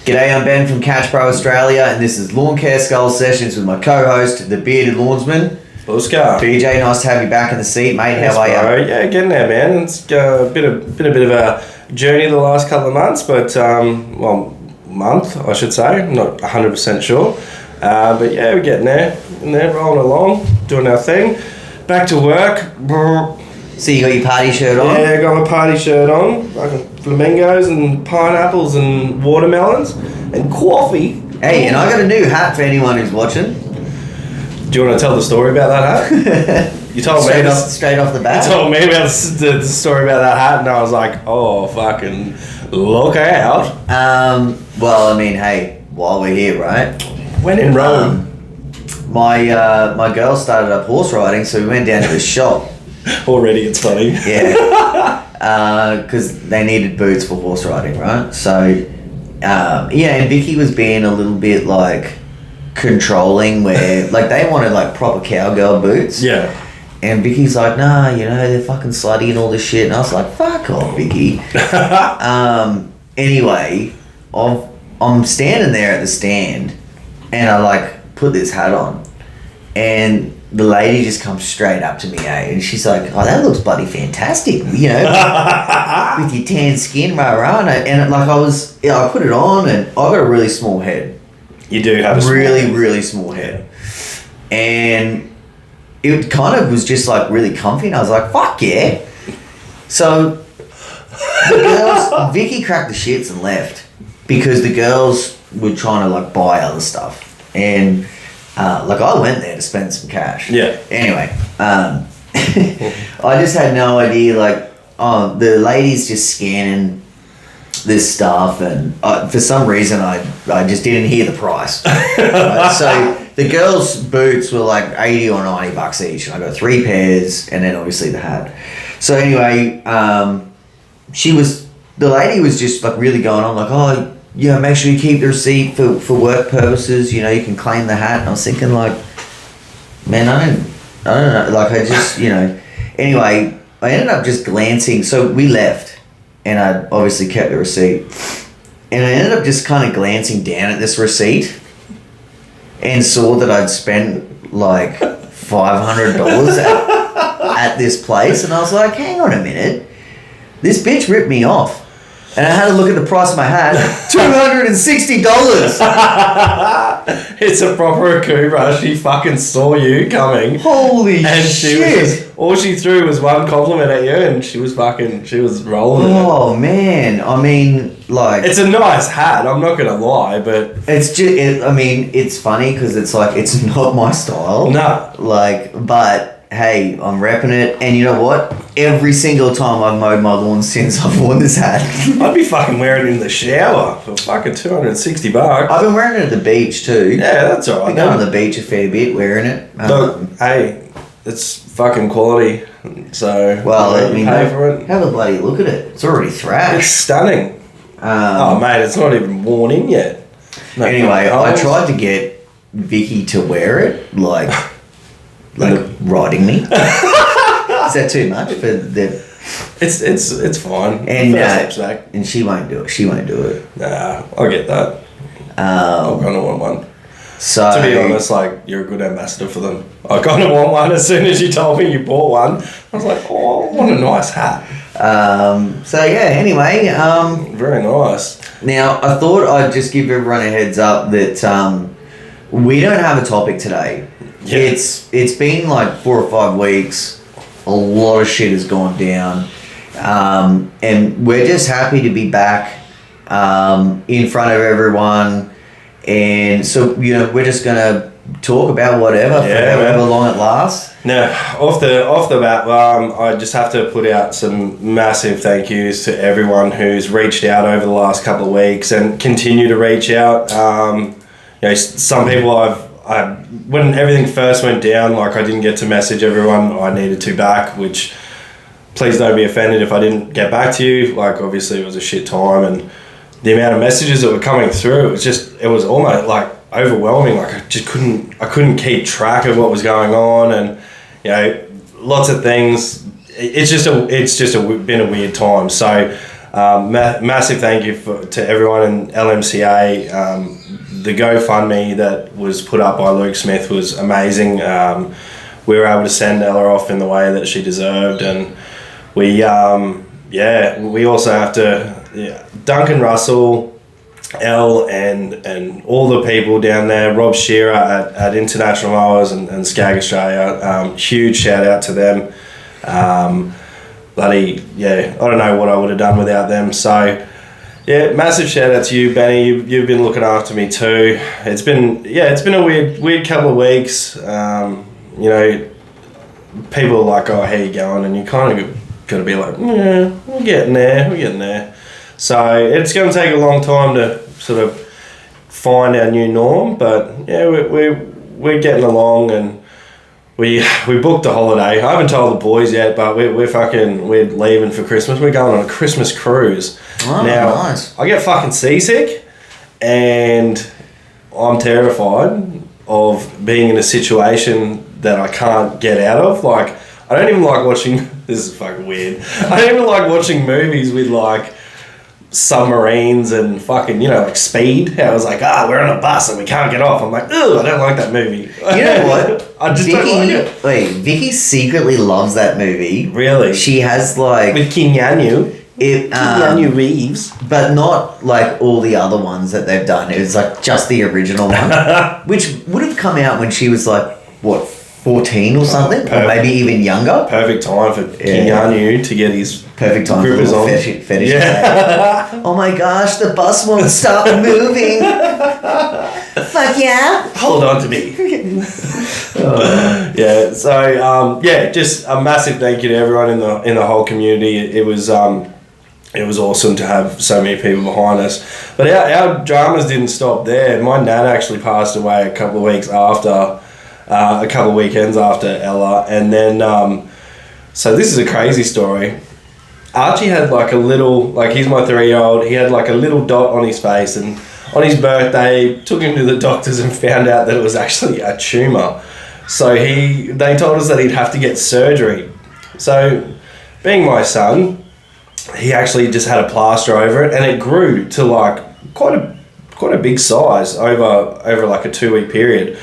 G'day, I'm Ben from Catch Pro Australia, and this is Lawn Care Skull Sessions with my co-host, the bearded lawnsman, Oscar. BJ. Nice to have you back in the seat, mate. How are you? Yeah, getting there, man. It's been a bit of a journey the last couple of months, but month I should say. I'm not 100% sure, but yeah, we're getting there. Rolling along, doing our thing. Back to work. So you got your party shirt on? Yeah, I got my party shirt on. Fucking flamingos and pineapples and watermelons and coffee. Hey, and I got a new hat for anyone who's watching. Do you want to tell the story about that hat? You told straight me straight off the bat. You told me about the story about that hat, and I was like, "Oh, fucking look out!" Well, I mean, hey, while we're here, right? When in Rome. My girl started up horse riding, so we went down to the shop. Already, it's funny. Yeah, because they needed boots for horse riding, right? So, and Vicky was being a little bit like controlling, where like they wanted like proper cowgirl boots. Yeah. And Vicky's like, nah, they're fucking slutty and all this shit. And I was like, fuck off, Vicky. Anyway, I'm standing there at the stand, and I like put this hat on, and the lady just comes straight up to me, and she's like, oh, that looks bloody fantastic, with your tan skin, rah. And like I put it on, and I've got a really small head. You do have a really small head. And it kind of was just like really comfy, and I was like, fuck yeah. So the girls, Vicky cracked the shits and left because the girls were trying to like buy other stuff. And like I went there to spend some cash. Yeah. Anyway, I just had no idea. Like, the lady's just scanning this stuff, and for some reason I just didn't hear the price. Right? So the girls' boots were like $80 or $90 each, and I got 3 pairs, and then obviously the hat. So anyway, the lady was just like really going on like, oh, yeah, make sure you keep the receipt for work purposes. You can claim the hat. And I was thinking like, man, I don't know. Like I just, Anyway, I ended up just glancing. So we left, and I obviously kept the receipt. And I ended up just kind of glancing down at this receipt, and saw that I'd spent like $500 at this place. And I was like, hang on a minute, this bitch ripped me off. And I had to look at the price of my hat, $260. It's a proper Akubra. She fucking saw you coming. Holy and shit. All she threw was one compliment at you, and she was rolling. Oh, man. I mean, like... It's a nice hat, I'm not going to lie, but... It's just... it's funny because it's like, it's not my style. No. Like, but... Hey, I'm repping it, and you know what? Every single time I've mowed my lawn since I've worn this hat. I'd be fucking wearing it in the shower for fucking $260. I've been wearing it at the beach too. Yeah, that's alright. I've been going to the beach a fair bit wearing it. Look, hey, it's fucking quality. So, well, pay for it. Have a bloody look at it. It's already thrashed. It's stunning. Oh, mate, it's not even worn in yet. No, anyway, I tried to get Vicky to wear it, like riding me. Is that too much for the? It's fine. And she won't do it. She won't do it. Nah, I get that. I kind of want one. So to be honest, like you're a good ambassador for them. I kind of want one. As soon as you told me you bought one, I was like, oh, what a nice hat. So yeah. Anyway. Very nice. Now I thought I'd just give everyone a heads up that we don't have a topic today. Yeah. It's been like 4 or 5 weeks. A lot of shit has gone down, and we're just happy to be back in front of everyone. And so we're just gonna talk about whatever for however long it lasts. Now, off the bat, I just have to put out some massive thank yous to everyone who's reached out over the last couple of weeks and continue to reach out. Some people when everything first went down, like I didn't get to message everyone I needed to back, which please don't be offended if I didn't get back to you. Like obviously it was a shit time, and the amount of messages that were coming through, it was almost like overwhelming. Like I couldn't keep track of what was going on, and lots of things. It's just been a weird time. So Massive thank you to everyone in LMCA. The GoFundMe that was put up by Luke Smith was amazing. We were able to send Ella off in the way that she deserved, and we also have to Duncan Russell, Elle, and all the people down there, Rob Shearer at International Mowers and Skag Australia. Huge shout out to them. I don't know what I would have done without them. So, yeah, massive shout out to you, Benny. You've been looking after me too. It's been a weird couple of weeks. People are like, "Oh, how you going?" And you kind of got to be like, "Yeah, we're getting there." So it's going to take a long time to sort of find our new norm, but yeah, we're getting along, and we booked a holiday. I haven't told the boys yet, but we're leaving for Christmas. We're going on a Christmas cruise. Oh, now, nice. I get fucking seasick, and I'm terrified of being in a situation that I can't get out of. Like, I don't even like watching. This is fucking weird. I don't even like watching movies with like submarines and fucking, like Speed. How I was like, we're on a bus and we can't get off. I'm like, I don't like that movie. You know what? I just don't like it. Wait, Vicky secretly loves that movie. Really? She has like with Keanu Reeves, but not like all the other ones that they've done. It was like just the original one, which would have come out when she was like 14 or something, or maybe even younger. Perfect time for Keanu to get his perfect time grippers for on. Fetish. Yeah. Oh my gosh, the bus won't stop moving. Fuck yeah! Hold on to me. Yeah. So just a massive thank you to everyone in the whole community. It was awesome to have so many people behind us. But our dramas didn't stop there. My nan actually passed away a couple of weeks after. A couple of weekends after Ella, and then so this is a crazy story. Archie had like a little, like, he's my 3-year-old, he had like a little dot on his face, and on his birthday took him to the doctors and found out that it was actually a tumour. So they told us that he'd have to get surgery. So being my son, he actually just had a plaster over it, and it grew to like quite a big size over like a 2-week period.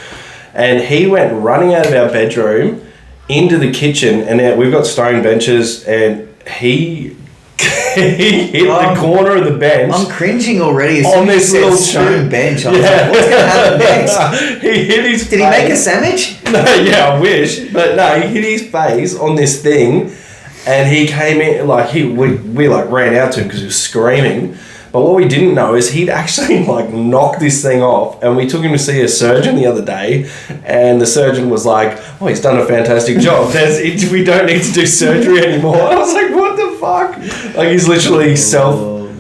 And he went running out of our bedroom into the kitchen, and we've got stone benches, and he hit the corner of the bench. I'm cringing already on this little stone bench. I was like, what's going to happen next? He hit his face. Did he make a sandwich? No, yeah, I wish. But no, he hit his face on this thing, and he came in, like, we like ran out to him because he was screaming. But what we didn't know is he'd actually like knocked this thing off, and we took him to see a surgeon the other day, and the surgeon was like, "Oh, he's done a fantastic job. We don't need to do surgery anymore." I was like, "What the fuck?" Like, he's literally self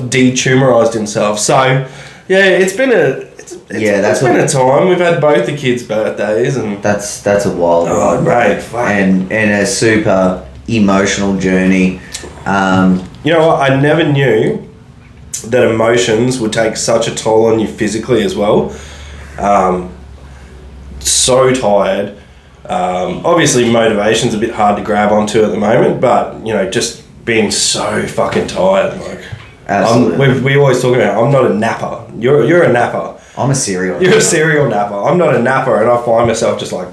detumorized himself. So yeah, it's been a time. We've had both the kids' birthdays, and that's a wild ride, right? Fuck. And a super emotional journey. You know what? I never knew that emotions would take such a toll on you physically as well. So tired. Obviously motivation's a bit hard to grab onto at the moment, but just being so fucking tired. Like, absolutely. We always talk about, I'm not a napper. You're a napper. I'm a serial You're napper. A serial napper. I'm not a napper, and I find myself just like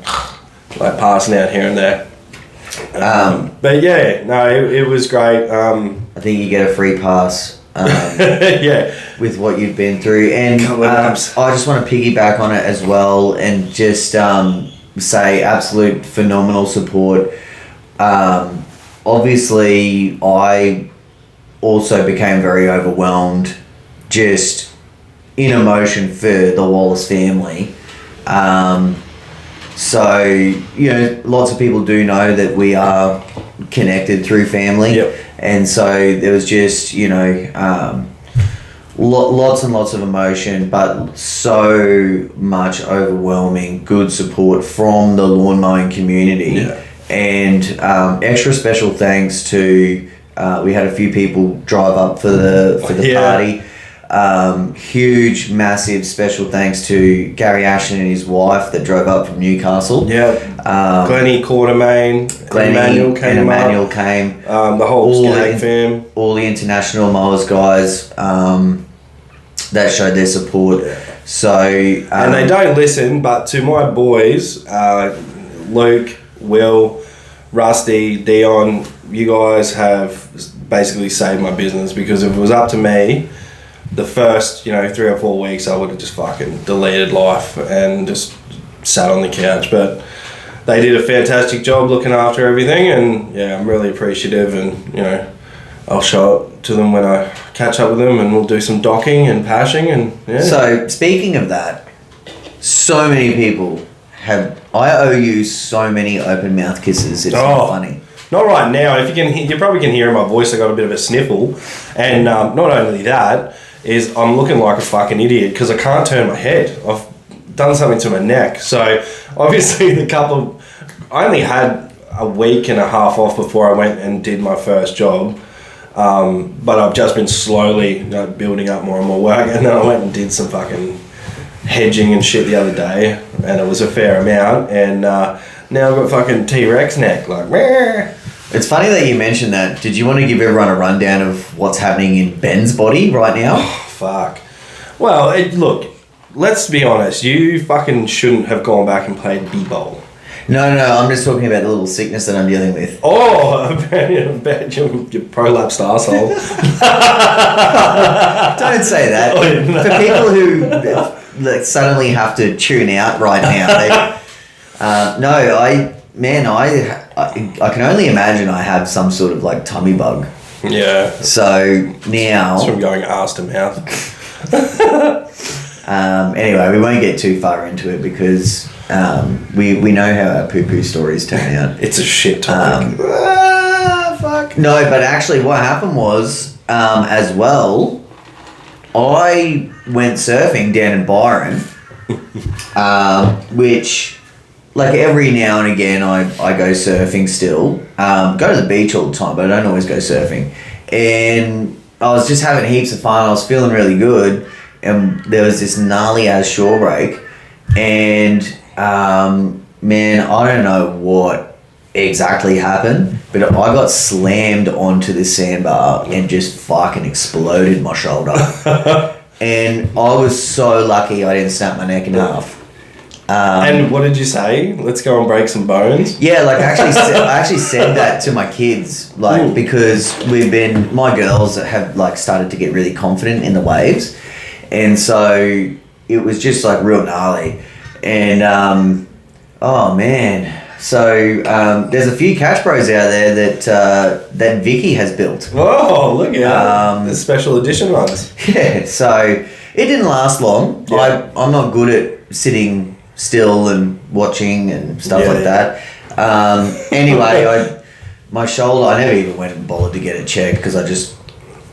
passing out here and there. But yeah, no, it was great. I think you get a free pass. With what you've been through, and I just want to piggyback on it as well, and just say absolute phenomenal support. Obviously, I also became very overwhelmed, just in emotion for the Wallace family. So lots of people do know that we are connected through family. Yep. And so there was just, lots and lots of emotion, but so much overwhelming good support from the lawn mowing community. Yeah. And extra special thanks to, we had a few people drive up for the party. Huge, massive special thanks to Gary Ashton and his wife that drove up from Newcastle. Yeah. Glennie Quartermain, Emmanuel came. The whole Skag fam. All the international mowers guys that showed their support. Yeah. So and they don't listen, but to my boys, Luke, Will, Rusty, Dion, you guys have basically saved my business, because if it was up to me, the first 3 or 4 weeks I would have just fucking deleted life and just sat on the couch. But they did a fantastic job looking after everything, and yeah, I'm really appreciative, and I'll show it to them when I catch up with them, and we'll do some docking and pashing, and yeah. So speaking of that, so many people I owe you so many open mouth kisses. It's not funny. Not right now. If you probably can hear in my voice I got a bit of a sniffle, and not only that is I'm looking like a fucking idiot because I can't turn my head. I've done something to my neck. So obviously I only had a week and a half off before I went and did my first job. But I've just been slowly building up more and more work, and then I went and did some fucking hedging and shit the other day, and it was a fair amount, and now I've got fucking T-Rex neck, like meh. It's funny that you mentioned that. Did you want to give everyone a rundown of what's happening in Ben's body right now? Oh, fuck. Well, look, let's be honest, you fucking shouldn't have gone back and played b-bowl. No, I'm just talking about the little sickness that I'm dealing with. Oh, I bet your prolapsed arsehole. Don't say that. For people who suddenly have to tune out right now, I can only imagine I have some sort of like tummy bug. Yeah. So now... It's from going arse to mouth. Anyway, we won't get too far into it because we know how our poo-poo stories turn out. It's a shit topic. Fuck. No, but actually what happened was, as well, I went surfing down in Byron, which... Like every now and again I go surfing still. Go to the beach all the time, but I don't always go surfing. And I was just having heaps of fun. I was feeling really good. And there was this gnarly ass shore break. And man, I don't know what exactly happened, but I got slammed onto this sandbar and just fucking exploded my shoulder. And I was so lucky I didn't snap my neck in half. And what did you say? Let's go and break some bones? Yeah, like I actually said that to my kids, like, because my girls have like started to get really confident in the waves, and so it was just like real gnarly, and oh man, so there's a few catch bros out there that Vicky has built. Oh, look at the special edition ones. Yeah, so it didn't last long. Yeah. I'm not good at sitting still and watching and stuff like that. Anyway, my shoulder, I never even went and bothered to get it checked because I just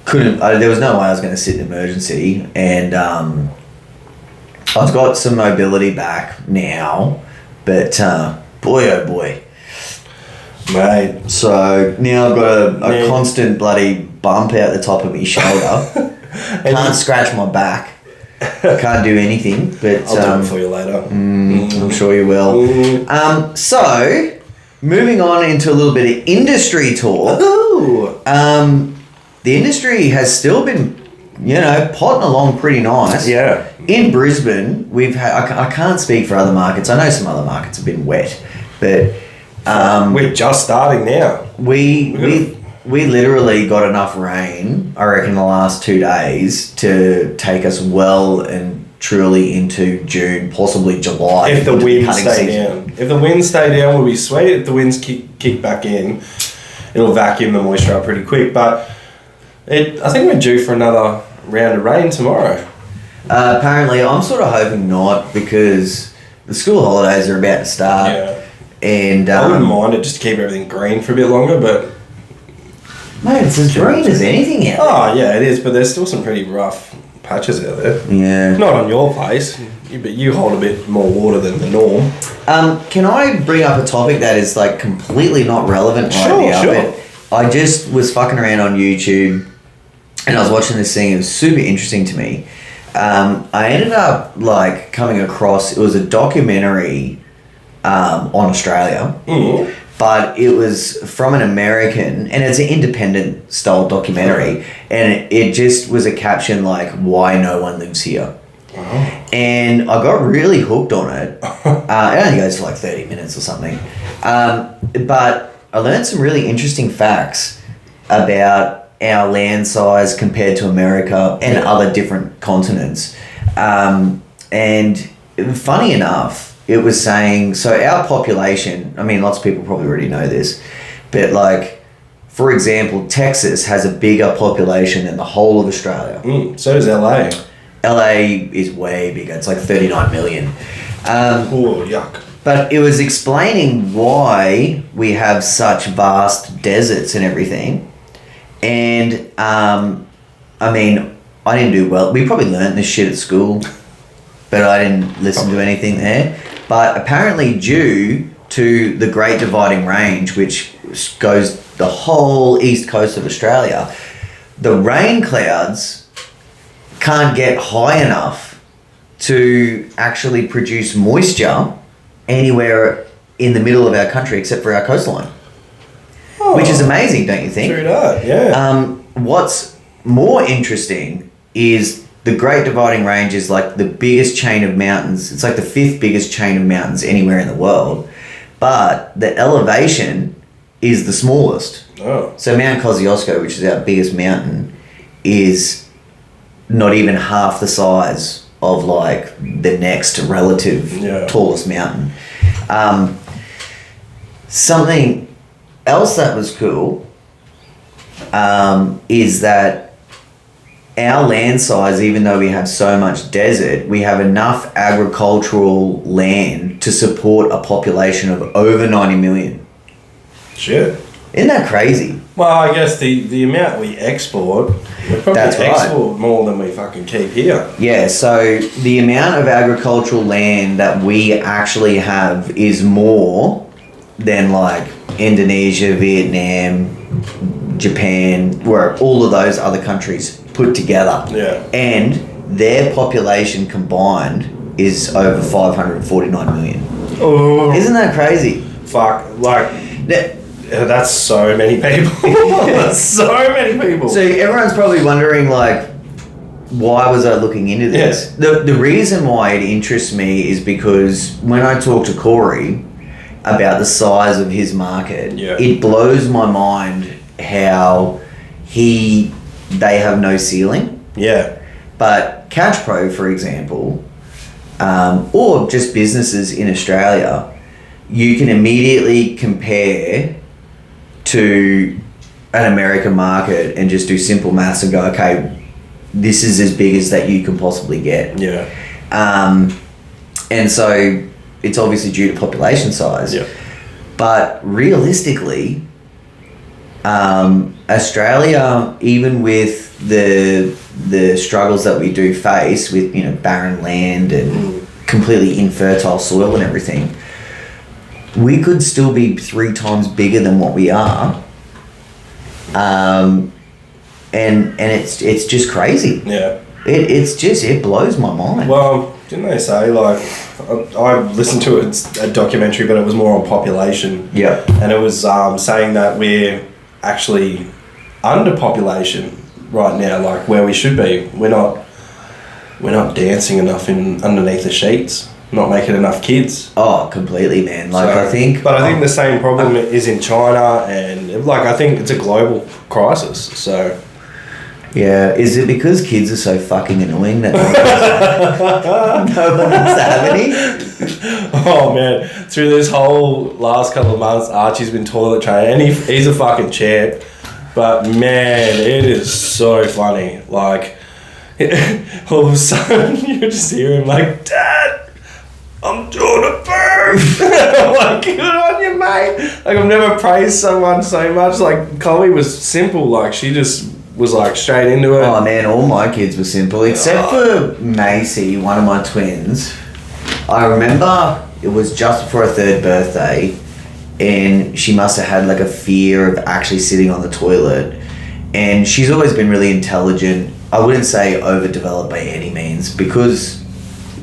couldn't, there was no way I was going to sit in emergency, and I've got some mobility back now, but boy oh boy. Mate. So now I've got a constant bloody bump out the top of my shoulder. Can't scratch my back. Can't do anything, but I'll do it for you later. I'm sure you will. So moving on into a little bit of industry talk. Ooh. The industry has still been, potting along pretty nice. Yeah. In Brisbane, we've had. I can't speak for other markets. I know some other markets have been wet, but we're just starting now. We literally got enough rain, I reckon, the last 2 days to take us well and truly into June, possibly July. If the winds stay down. If the winds stay down, we'll be sweet. If the winds kick back in, it'll vacuum the moisture up pretty quick. But I think we're due for another round of rain tomorrow. Apparently, I'm sort of hoping not, because the school holidays are about to start. Yeah. And I wouldn't mind it just to keep everything green for a bit longer, but... Mate, it's as green as anything out there. Oh, yeah, it is, but there's still some pretty rough patches out there. Yeah. Not on your place, but you hold a bit more water than the norm. Can I bring up a topic that is like completely not relevant right now? Sure. But I just was fucking around on YouTube, and I was watching this thing. It was super interesting to me. I ended up like coming across, it was a documentary on Australia, but it was from an American, and it's an independent style documentary, and it just was a caption like, "Why no one lives here." And I got really hooked on it. It only goes for like 30 minutes or something. But I learned some really interesting facts about our land size compared to America and other different continents. And funny enough, it was saying, so our population, I mean, lots of people probably already know this, but like, for example, Texas has a bigger population than the whole of Australia. So does LA. LA is way bigger. It's like 39 million. Oh, yuck. But it was explaining why we have such vast deserts and everything. And, I mean, I didn't do well. We probably learned this shit at school, but I didn't listen to anything there. But apparently due to the Great Dividing Range, which goes the whole east coast of Australia, the rain clouds can't get high enough to actually produce moisture anywhere in the middle of our country except for our coastline. Which is amazing, don't you think? True that, yeah. What's more interesting is the Great Dividing Range is like the biggest chain of mountains. It's like the 5th biggest chain of mountains anywhere in the world. But the elevation is the smallest. Oh. So Mount Kosciuszko, which is our biggest mountain, is not even half the size of like the next relative tallest mountain. Something else that was cool is that our land size, even though we have so much desert, we have enough agricultural land to support a population of over 90 million. Shit. Isn't that crazy? Well, I guess the amount we export, we probably export more than we fucking keep here. Yeah, so the amount of agricultural land that we actually have is more than like Indonesia, Vietnam, Japan, where all of those other countries put together. Yeah. And their population combined is over 549 million. Oh. Isn't that crazy? Fuck, like, that's so many people. That's so many people. So everyone's probably wondering, like, why was I looking into this? Yeah. The reason why it interests me is because when I talk to Corey about the size of his market, it blows my mind how they have no ceiling. Yeah. But Catch Pro, for example, or just businesses in Australia, you can immediately compare to an American market and just do simple maths and go, okay, this is as big as that you can possibly get. Yeah. And so it's obviously due to population size. Yeah. But realistically, Australia, even with the struggles that we do face with, you know, barren land and completely infertile soil and everything, we could still be 3 times bigger than what we are. And it's just crazy. Yeah. It blows my mind. Well, didn't they say, like, I listened to a documentary, but it was more on population. Yeah. And it was saying that we're actually under population right now, like where we should be. We're not dancing enough underneath the sheets. Not making enough kids. Oh, completely, man. Like, so, I think the same problem is in China, and like I think it's a global crisis. So yeah, is it because kids are so fucking annoying that no one wants to have any? Oh man, through this whole last couple of months, Archie's been toilet training, and he's a fucking champ. But man, it is so funny. Like all of a sudden, you just hear him like, "Dad, I'm doing a burp." I'm like, good on you, mate. Like, I've never praised someone so much. Like, Chloe was simple. Like, she just was like straight into it. Oh man, all my kids were simple except for Macy, one of my twins. I remember it was just before her 3rd birthday, and she must have had like a fear of actually sitting on the toilet, And she's always been really intelligent. I wouldn't say overdeveloped by any means, because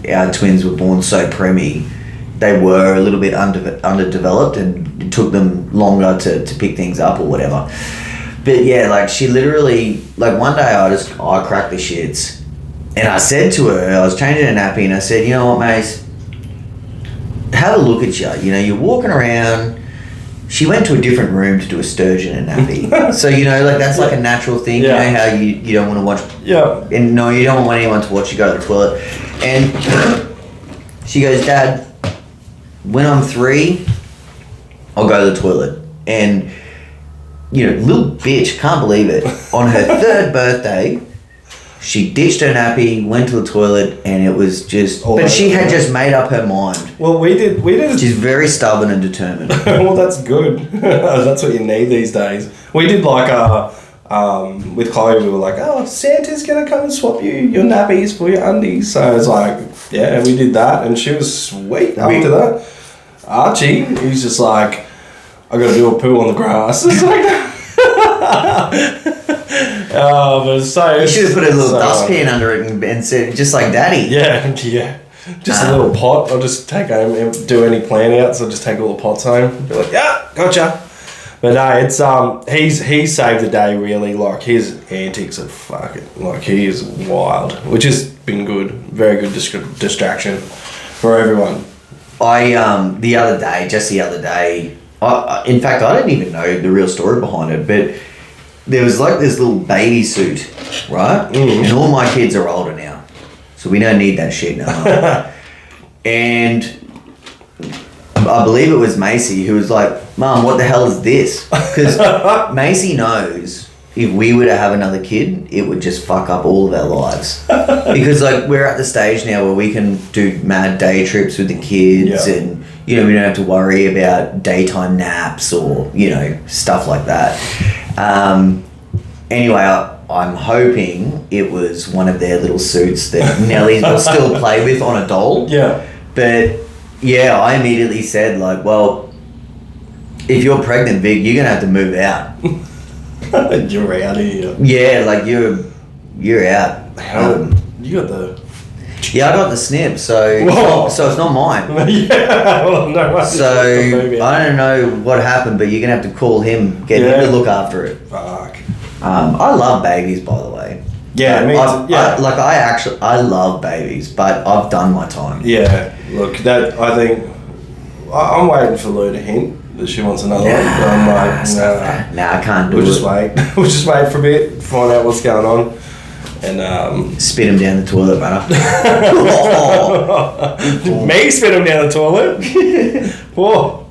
our twins were born so preemie. They were a little bit underdeveloped, and it took them longer to pick things up or whatever. But yeah, like she literally, like one day I cracked the shits, and I said to her, I was changing a nappy, and I said, you know what, Mace, have a look at you. You know, you're walking around. She went to a different room to do a sturgeon and nappy. So, you know, like that's like a natural thing. Yeah. You know how you don't want to watch. Yeah. And no, you don't want anyone to watch you go to the toilet. And she goes, Dad, when I'm 3, I'll go to the toilet. And, you know, little bitch, can't believe it. On her 3rd birthday, she ditched her nappy, went to the toilet, and it was just... But she had just made up her mind. Well, we did. She's very stubborn and determined. Well, that's good. That's what you need these days. We did like with Chloe, we were like, oh, Santa's gonna come and swap you your nappies for your undies. So it's like, yeah, we did that, and she was sweet after that. Archie, he's just like, I gotta do a poo on the grass. It's like, oh, but so You should have put a little dustpan under it and said, just like Daddy. Yeah. Just a little pot. I'll just take home and do any plan outs. I'll just take all the pots home. Be like, yeah, gotcha. But no, it's he saved the day really. Like his antics are fucking like he is wild, which has been good. Very good distraction for everyone. The other day, in fact, I didn't even know the real story behind it, but there was like this little baby suit, right? And all my kids are older now, so we don't need that shit no more. And I believe it was Macy who was like, Mum, what the hell is this? Because Macy knows if we were to have another kid, it would just fuck up all of our lives. Because like we're at the stage now where we can do mad day trips with the kids, and you know, we don't have to worry about daytime naps or, you know, stuff like that. Anyway, I'm hoping it was one of their little suits that Nelly will still play with on a doll. Yeah. But yeah, I immediately said like, well, if you're pregnant, Vic, you're gonna have to move out. You're out of here. Yeah, like you're out. You got the... Yeah, I got the snip, so it's not mine. Yeah, well, no wonder. So I don't know what happened, but you're gonna have to call him, get him to look after it. Fuck. I love babies, by the way. Yeah, I love babies, but I've done my time. Yeah, look, that I think I'm waiting for Lou to hint that she wants another one. But I'm like, nah, I can't do it. We'll just wait. We'll just wait for a bit, find out what's going on. And spit him down the toilet, brother. Me spit him down the toilet? Whoa.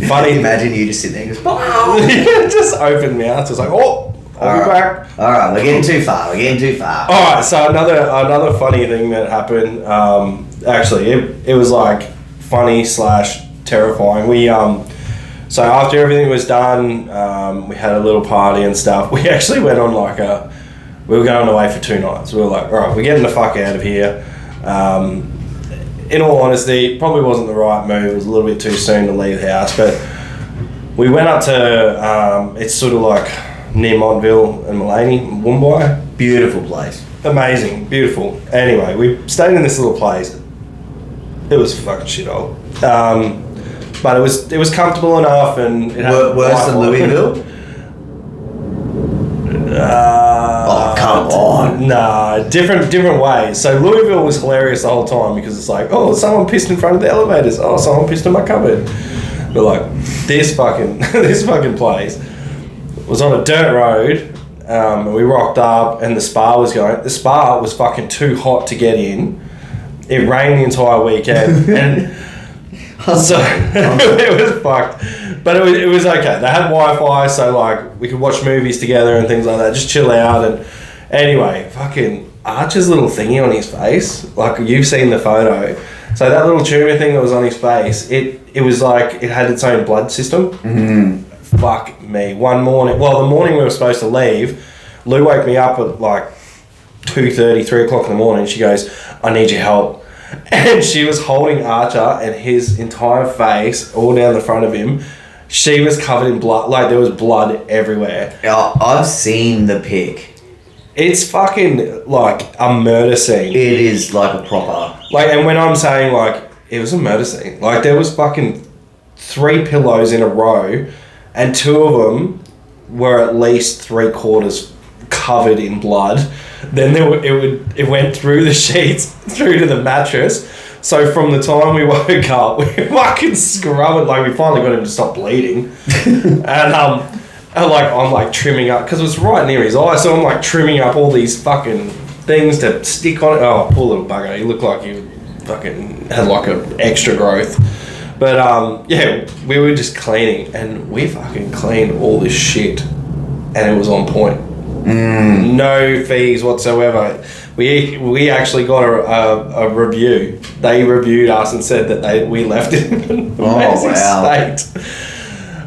Funny. Imagine you just sitting there and goes, just open mouth. It's like, I'll be back. Alright, we're getting too far. Alright, so another funny thing that happened, actually, it was like funny / terrifying. We, so after everything was done, we had a little party and stuff. We actually went on we were going away for 2 nights. We were like, alright, we're getting the fuck out of here. In all honesty, it probably wasn't the right move. It was a little bit too soon to leave the house, but we went up to, it's sort of like near Montville and Mullaney, Woombye. Beautiful place. Amazing, beautiful. Anyway, we stayed in this little place. It was fucking shithole. But it was comfortable enough, and it had worse than Louisville. Oh, come on. Nah, different ways. So Louisville was hilarious the whole time because it's like, oh, someone pissed in front of the elevators. Oh, someone pissed in my cupboard. But like this fucking place was on a dirt road, and we rocked up, and the spa was going. The spa was fucking too hot to get in. It rained the entire weekend, and so it was fucked. But it was okay. They had Wi-Fi, so like we could watch movies together and things like that. Just chill out. And anyway, fucking Archer's little thingy on his face. Like you've seen the photo. So that little tumour thing that was on his face, it was like it had its own blood system. Mm-hmm. Fuck me. One morning, the morning we were supposed to leave, Lou woke me up at like 2:30, 3 o'clock in the morning. She goes, I need your help. And she was holding Archer and his entire face all down the front of him. She was covered in blood. Like, there was blood everywhere. I've seen the pic. It's fucking, like, a murder scene. It is like a proper... Like, and when I'm saying, like, it was a murder scene. Like, there was fucking 3 pillows in a row, and 2 of them were at least 3/4 covered in blood. Then it went through the sheets, through to the mattress. So from the time we woke up, we fucking scrubbed it. Like, we finally got him to stop bleeding. And I'm like trimming up, because it was right near his eye. So I'm like trimming up all these fucking things to stick on it. Oh, poor little bugger. He looked like he fucking had like an extra growth. But yeah, we were just cleaning, and we fucking cleaned all this shit, and it was on point. No fees whatsoever. We actually got a review. They reviewed us and said that we left it in an amazing state.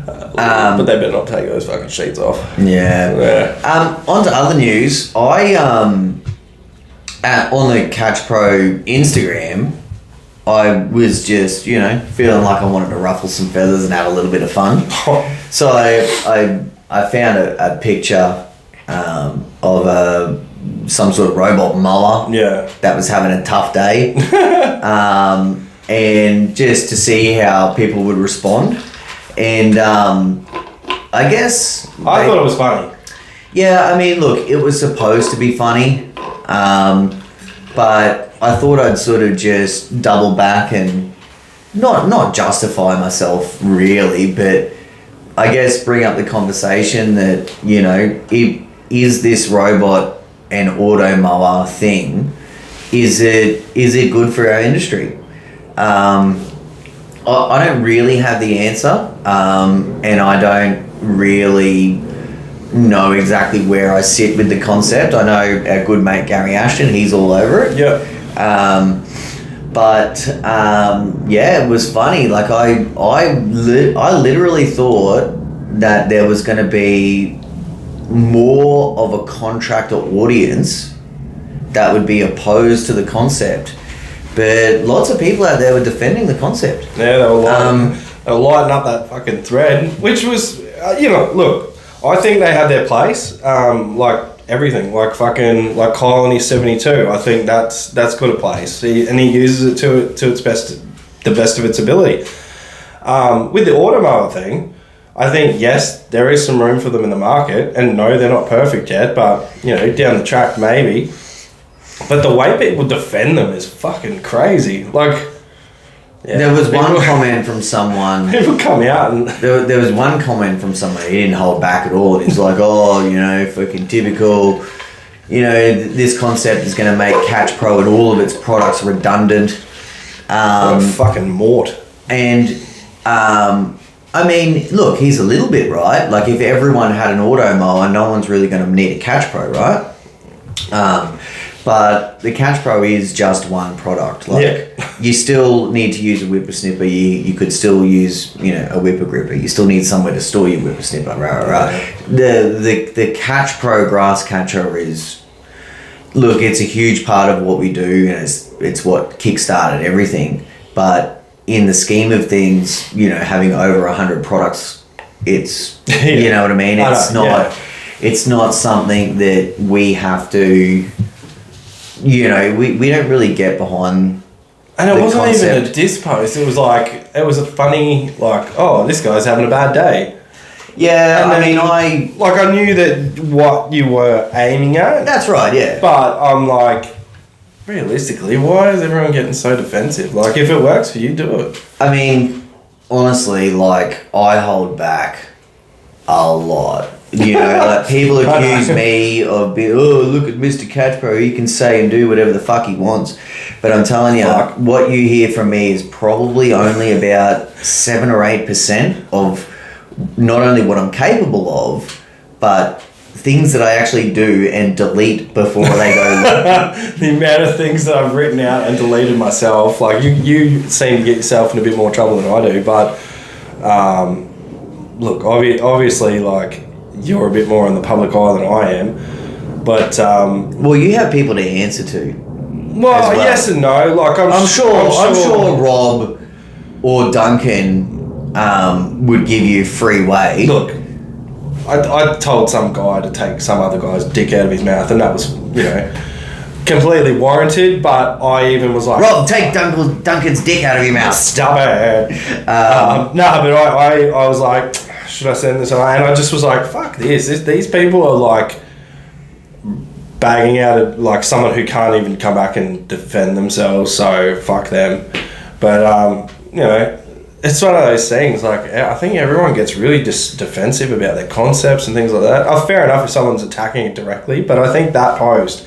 But they better not take those fucking sheets off. Yeah. On to other news. I on the Catch Pro Instagram, I was just, feeling like I wanted to ruffle some feathers and have a little bit of fun. So I found a picture of some sort of robot mower that was having a tough day. And just to see how people would respond. And I guess... I thought it was funny. Yeah, I mean, look, it was supposed to be funny. But I thought I'd sort of just double back and not justify myself really, but I guess bring up the conversation that, is this robot an auto mower thing? Is it good for our industry? I don't really have the answer, and I don't really know exactly where I sit with the concept. I know our good mate Gary Ashton, he's all over it. Yeah. Yeah, it was funny. Like I literally thought that there was going to be more of a contractor audience that would be opposed to the concept, but lots of people out there were defending the concept. Yeah, they were lighting up that fucking thread, which was, look, I think they had their place. Like everything, like fucking, like Colony 72. I think that's got a place, and he uses it to its best, the best of its ability. With the automower thing, I think yes, there is some room for them in the market, and no, they're not perfect yet, but down the track maybe. But the way people defend them is fucking crazy. Like, yeah, there was one comment from someone. People come out and there was one comment from someone. He didn't hold back at all. He's like, fucking typical. This concept is going to make Catch Pro and all of its products redundant. Fucking mort. And I mean, look, he's a little bit right. Like, if everyone had an auto mower, no one's really going to need a Catch Pro, right? But the Catch Pro is just one product. Like, you still need to use a whippersnipper. You could still use, a whipper gripper. You still need somewhere to store your whippersnipper. Right. The Catch Pro grass catcher is, look, it's a huge part of what we do, and it's what kickstarted everything. But in the scheme of things, having over 100 products, it's, you know what I mean? It's not something that we have to... we don't really get behind. And it wasn't even a diss post. It was a funny, this guy's having a bad day. Yeah, and I knew that what you were aiming at. That's right, yeah. But I'm like, realistically, why is everyone getting so defensive? Like, if it works for you, do it. I mean, honestly, I hold back a lot. Like, people accuse me of being, look at Mr. Catch Pro, he can say and do whatever the fuck he wants. But I'm telling you, what you hear from me is probably only about 7 or 8% of not only what I'm capable of, but things that I actually do and delete before they go. The amount of things that I've written out and deleted myself, like you seem to get yourself in a bit more trouble than I do, but look, obviously, you're a bit more in the public eye than I am, but well, you have people to answer to. Yes and no. Like I'm sure Rob or Duncan would give you free weight. Look, I told some guy to take some other guy's dick out of his mouth, and that was, completely warranted, but I even was like... Rob, take Duncan's dick out of your mouth. Stop it. But I was like, should I send this? And I just was like, fuck this. These people are like bagging out at like someone who can't even come back and defend themselves, so fuck them. But, it's one of those things, like, I think everyone gets really defensive about their concepts and things like that. Oh, fair enough if someone's attacking it directly, but I think that post...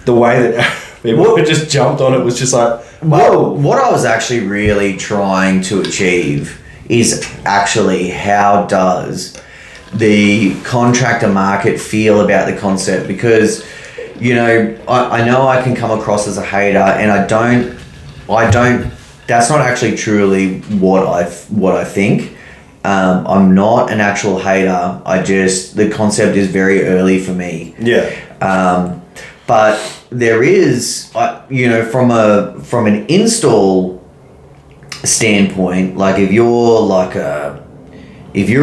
the way that people just jumped on it was just like, whoa. What I was actually really trying to achieve is actually how does the contractor market feel about the concept? Because, I know I can come across as a hater, and I don't, that's not actually truly what I think. I'm not an actual hater. The concept is very early for me. Yeah. But there is, from an install standpoint, like if you're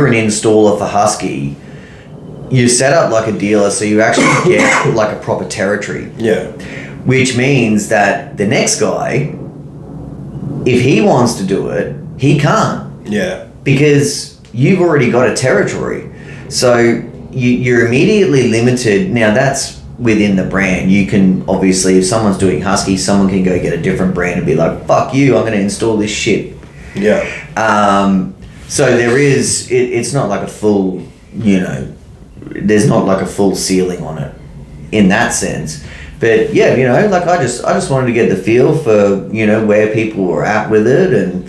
an installer for Husky, you set up like a dealer, so you actually get like a proper territory. Yeah. Which means that the next guy, if he wants to do it, he can't. Yeah. Because you've already got a territory. So you're immediately limited. Now that's within the brand. You can obviously, if someone's doing Husky, someone can go get a different brand and be like, fuck you, I'm going to install this shit. Yeah. So there is, it's not like a full, there's not like a full ceiling on it in that sense. But yeah, like I just wanted to get the feel for, where people were at with it. And,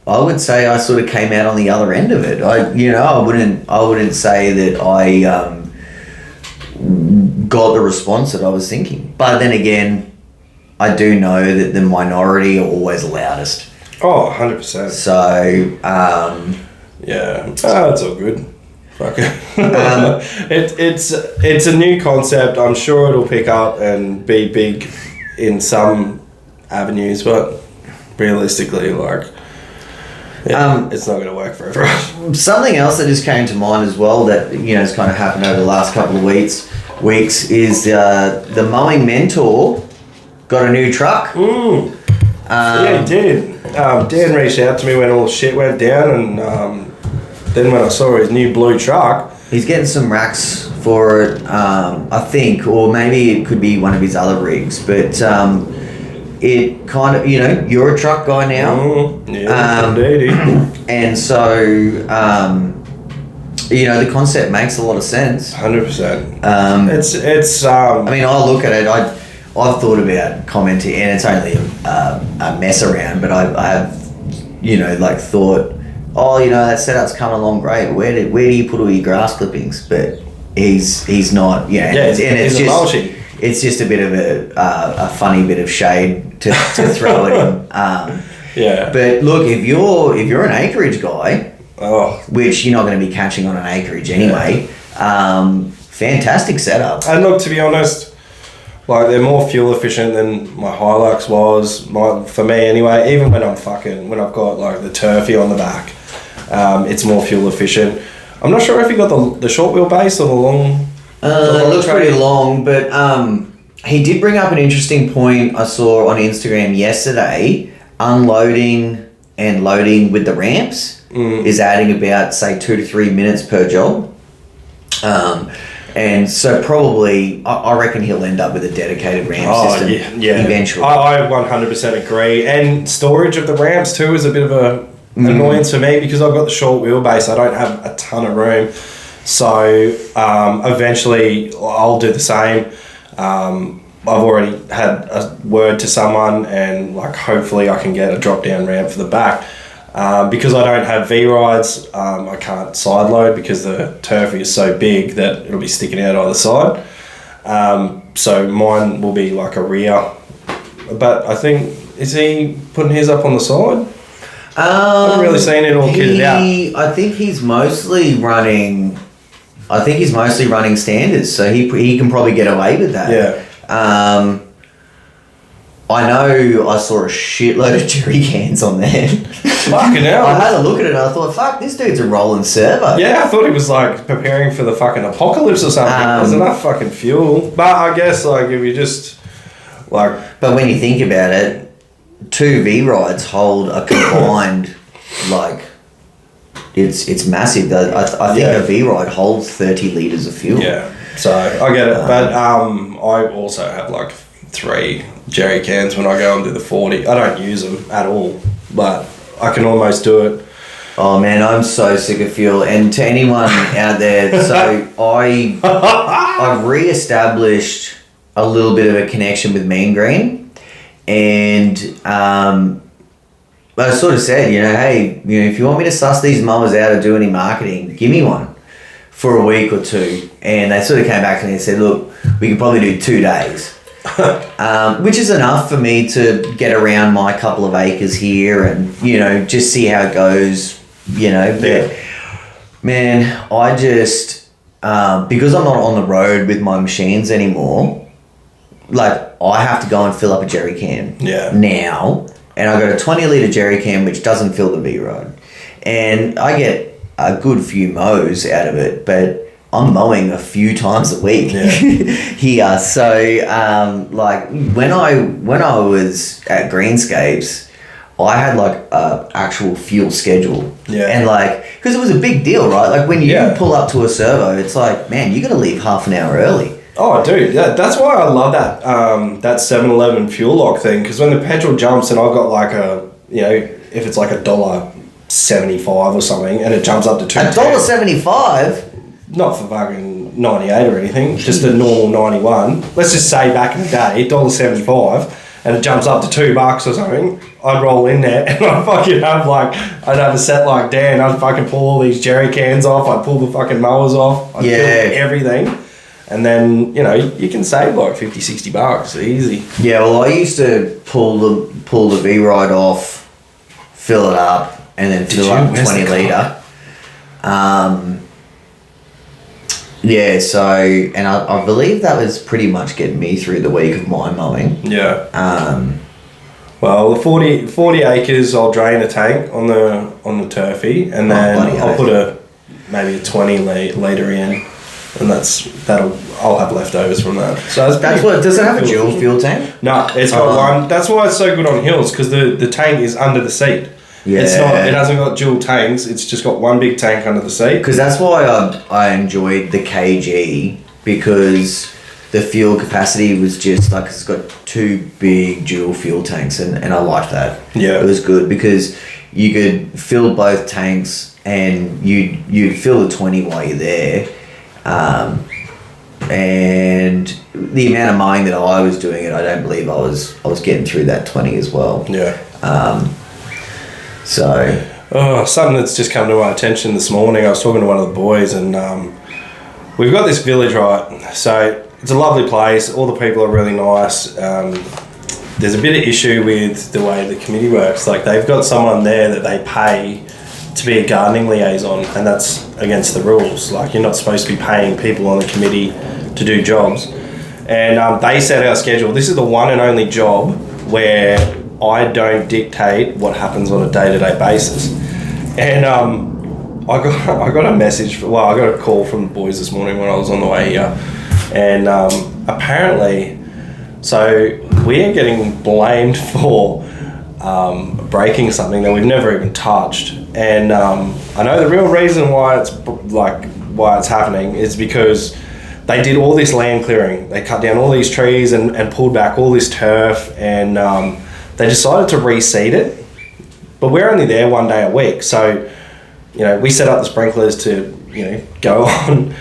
I would say I sort of came out on the other end of it. I wouldn't say that I got the response that I was thinking. But then again, I do know that the minority are always loudest. Oh, 100%. So, yeah. Oh, it's all good. Fuck it. It's a new concept. I'm sure it'll pick up and be big in some avenues, but realistically, it's not going to work for everyone. Something else that just came to mind as well that has kind of happened over the last couple of weeks is the Mowing Mentor got a new truck. Yeah, he did. Dan reached out to me when all the shit went down, and then when I saw his new blue truck, he's getting some racks for it, I think, or maybe it could be one of his other rigs, but it kind of, you're a truck guy now. Indeed. And so, the concept makes a lot of sense. 100%. It's. I mean, I look at it. I've thought about commenting, and it's only a mess around. But I have, thought, that setup's coming along great. Where do you put all your grass clippings? But he's not. It's just a bit of a funny bit of shade to throw at him. Yeah. But look, if you're an acreage guy, which you're not going to be catching on an acreage anyway, fantastic setup. And look, to be honest, like they're more fuel efficient than my Hilux was, for me anyway. Even when I've got like the turfy on the back, it's more fuel efficient. I'm not sure if you got the short wheelbase or the long. It looks pretty long, but he did bring up an interesting point I saw on Instagram yesterday. Unloading and loading with the ramps is adding about, say, 2 to 3 minutes per job. And so probably, I reckon he'll end up with a dedicated ramp system eventually. I 100% agree. And storage of the ramps too is a bit of a annoyance for me because I've got the short wheelbase. I don't have a ton of room. So eventually I'll do the same. I've already had a word to someone, and hopefully I can get a drop down ramp for the back. Because I don't have V-rides, I can't side load because the turfy is so big that it'll be sticking out either side. So mine will be like a rear. But I think, is he putting his up on the side? I haven't really seen it all kitted out. I think he's mostly running standards, so he can probably get away with that. Yeah. I know I saw a shitload of jerry cans on there. Fucking hell. I had a look at it and I thought, fuck, this dude's a rolling servo. Yeah, I thought he was like preparing for the fucking apocalypse or something. There's enough fucking fuel. But I guess like if you just like... But when you think about it, 2 V-Rides hold a combined like... It's massive. I think a V-Ride holds 30 litres of fuel. Yeah, so I get it. But I also have like 3 jerry cans when I go and do the 40. I don't use them at all, but I can almost do it. Oh man, I'm so sick of fuel. And to anyone out there, so I've re-established a little bit of a connection with Mean Green, and I sort of said, you know, hey, you know, if you want me to suss these mowers out or do any marketing, give me one for a week or 2. And they sort of came back to me and said, look, we can probably do 2 days, which is enough for me to get around my couple of acres here and, you know, just see how it goes, you know. But, man, I just, because I'm not on the road with my machines anymore, like, I have to go and fill up a jerry can now. And I got a 20 litre jerry can which doesn't fill the V-Rod. And I get a good few mows out of it, but I'm mowing a few times a week here. So like when I was at Greenscapes, I had like a actual fuel schedule. Yeah. And like, because it was a big deal, right? Like when you pull up to a servo, it's like, man, you got to leave half an hour early. Oh, dude, that's why I love that that 7-Eleven fuel lock thing, because when the petrol jumps and I've got like a, you know, if it's like $1.75 or something, and it jumps up to $1.75? Not for fucking 98 or anything, just a normal 91. Let's just say back in the day, $1.75, and it jumps up to $2 or something, I'd roll in there and I'd fucking have like, I'd have a set like Dan, I'd fucking pull all these jerry cans off, I'd pull the fucking mowers off, I'd fill everything. And then, you know, you can save like $50-$60 easy. Yeah, well, I used to pull the V-Ride off, fill it up, and then fill up 20 litre. Yeah, so, and I believe that was pretty much getting me through the week of my mowing. Yeah. Well, the 40 acres, I'll drain a tank on the turfy, and then I'll put maybe a 20 litre in. And I'll have leftovers from that. So does it have a dual fuel tank? No, it's got one. That's why it's so good on hills, because the tank is under the seat. Yeah. It hasn't got dual tanks. It's just got one big tank under the seat. Because that's why I enjoyed the KG, because the fuel capacity was just like, it's got 2 big dual fuel tanks, and I liked that. Yeah, it was good because you could fill both tanks and you'd fill the 20 while you're there. And the amount of mowing that I was doing I don't believe I was getting through that 20 as well. Yeah. Something that's just come to my attention this morning. I was talking to one of the boys, and we've got this village, right? So it's a lovely place. All the people are really nice. There's a bit of issue with the way the committee works. Like, they've got someone there that they pay to be a gardening liaison, and that's against the rules. Like, you're not supposed to be paying people on the committee to do jobs. And they set our schedule. This is the one and only job where I don't dictate what happens on a day-to-day basis. And I got a message, I got a call from the boys this morning when I was on the way here. And apparently, so we are getting blamed for breaking something that we've never even touched. And I know the real reason why it's happening is because they did all this land clearing. They cut down all these trees and pulled back all this turf, and they decided to reseed it. But we're only there 1 day a week, so you know, we set up the sprinklers to, you know, go on,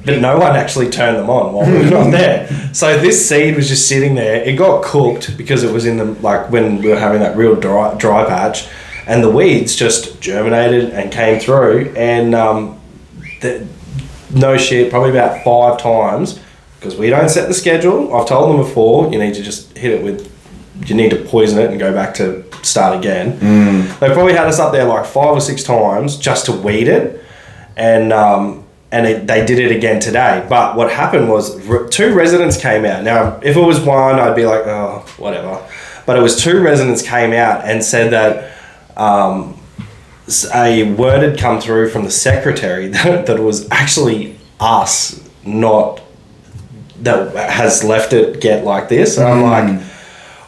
but no one actually turned them on while we were not there. So this seed was just sitting there. It got cooked because it was in the, like, when we were having that real dry patch, and the weeds just germinated and came through, and no shit, probably about 5 times, because we don't set the schedule. I've told them before, you need to just hit it with, you need to poison it and go back to start again. They probably had us up there like 5 or 6 times just to weed it, and and they did it again today. But what happened was 2 residents came out. Now, if it was one, I'd be like, oh, whatever. But it was 2 residents came out and said that a word had come through from the secretary that it was actually us, not that has left it get like this. And I'm like,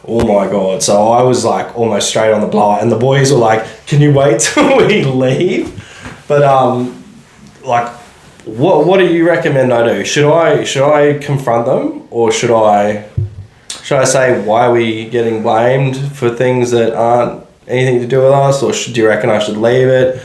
oh my God. So I was like almost straight on the blower, and the boys were like, can you wait till we leave? But like, what do you recommend I do? Should I confront them, or should I say, why are we getting blamed for things that aren't anything to do with us, or do you reckon I should leave it?